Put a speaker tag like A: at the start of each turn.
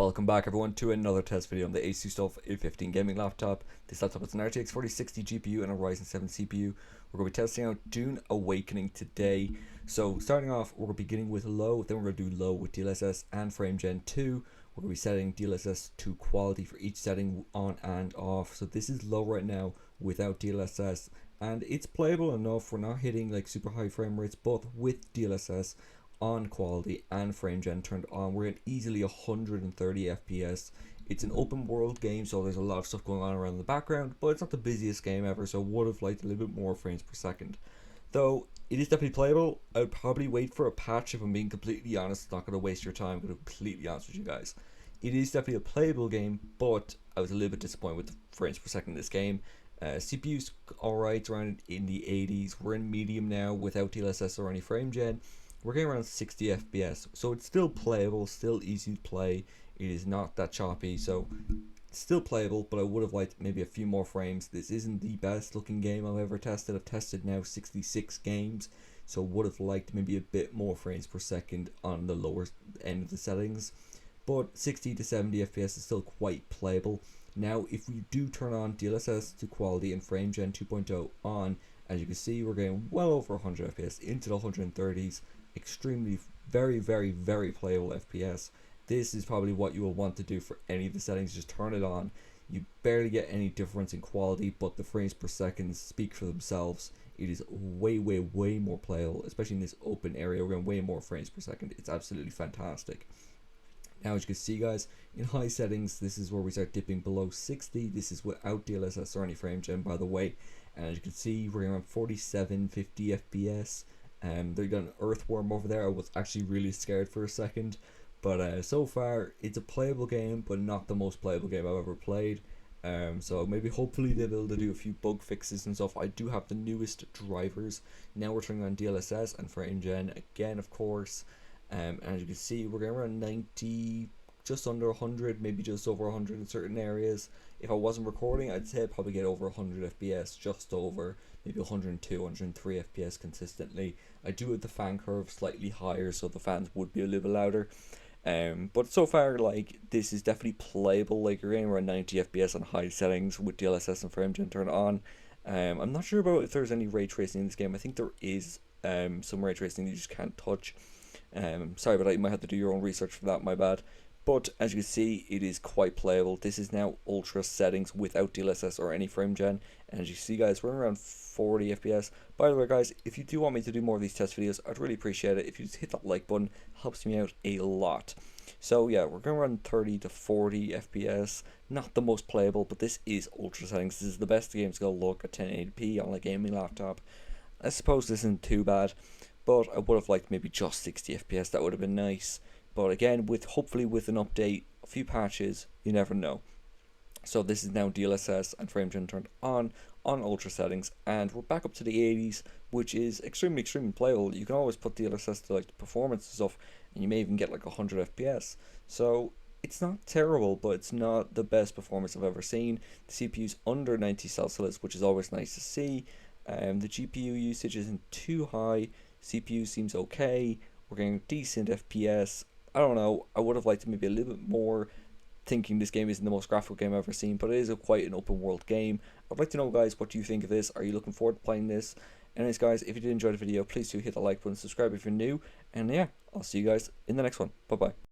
A: Welcome back everyone to another test video on the ASUS TUF A15 gaming laptop. This laptop is an RTX 4060 GPU and a Ryzen 7 CPU. We're going to be testing out Dune Awakening today. So starting off, we're beginning with low, then we're going to do low with DLSS and frame gen 2. We're going to be setting DLSS to quality for each setting on and off. So this is low right now without DLSS, and it's playable enough. We're not hitting like super high frame rates, but with DLSS on quality and frame gen turned on, we're at easily 130 FPS. It's an open world game, so there's a lot of stuff going on around in the background, but it's not the busiest game ever, so would have liked a little bit more frames per second. Though it is definitely playable. I'd probably wait for a patch if I'm being completely honest. Not going to waste your time, I'm going to be completely honest with you guys. It is definitely a playable game, but I was a little bit disappointed with the frames per second in this game. CPU's alright, around in the 80s. We're in medium now without DLSS or any frame gen. We're getting around 60 FPS, so it's still playable, still easy to play. It is not that choppy, so it's still playable, but I would have liked maybe a few more frames. This isn't the best looking game I've ever tested. I've tested now 66 games, so would have liked maybe a bit more frames per second on the lower end of the settings. But 60 to 70 FPS is still quite playable. Now, if we do turn on DLSS to quality and frame gen 2.0 on, as you can see, we're getting well over 100 FPS into the 130s. Extremely very playable FPS. This is probably what you will want to do for any of the settings. Just turn it on. You barely get any difference in quality, but the frames per second speak for themselves. It is way more playable, especially in this open area. We're getting way more frames per second. It's absolutely fantastic. Now, as you can see guys, in high settings, this is where we start dipping below 60. This is without DLSS or any frame gen, by the way. And as you can see, we're around 47-50 FPS. They got an earthworm over there. I was actually really scared for a second, but so far it's a playable game, but not the most playable game I've ever played. So maybe hopefully they'll be able to do a few bug fixes and stuff. I do have the newest drivers. Now we're turning on DLSS and frame gen again, of course. And as you can see, we're getting around 90, just under 100, maybe just over 100 in certain areas. If I wasn't recording, I'd say I'd probably get over 100 FPS, just over, maybe 102, 103 FPS consistently. I do have the fan curve slightly higher, so the fans would be a little bit louder. But so far, like, this is definitely playable. Like, you're getting around 90 FPS on high settings with DLSS and frame gen turned on. I'm not sure about if there's any ray tracing in this game. I think there is some ray tracing you just can't touch. Sorry, but you might have to do your own research for that, my bad. But as you can see, it is quite playable. This is now ultra settings without DLSS or any frame gen. And as you see guys, we're around 40 FPS. By the way guys, if you do want me to do more of these test videos, I'd really appreciate it if you just hit that like button. It helps me out a lot. So yeah, we're going around 30 to 40 FPS. Not the most playable, but this is ultra settings. This is the best the game's gonna look at 1080p on a gaming laptop. I suppose this isn't too bad, but I would have liked maybe just 60 FPS. That would have been nice. But again, hopefully with an update, a few patches, you never know. So this is now DLSS and frame gen turned on ultra settings, and we're back up to the 80s, which is extremely playable. You can always put DLSS to like the performance and stuff, and you may even get like 100 FPS. So it's not terrible, but it's not the best performance I've ever seen. The CPU's under 90 Celsius, which is always nice to see. The GPU usage isn't too high. CPU seems okay. We're getting decent FPS. I don't know, I would have liked maybe a little bit more, thinking this game isn't the most graphical game I've ever seen, but it is quite an open world game. I'd like to know guys, what do you think of this? Are you looking forward to playing this? Anyways guys, if you did enjoy the video, please do hit the like button, subscribe if you're new, and yeah, I'll see you guys in the next one. Bye bye.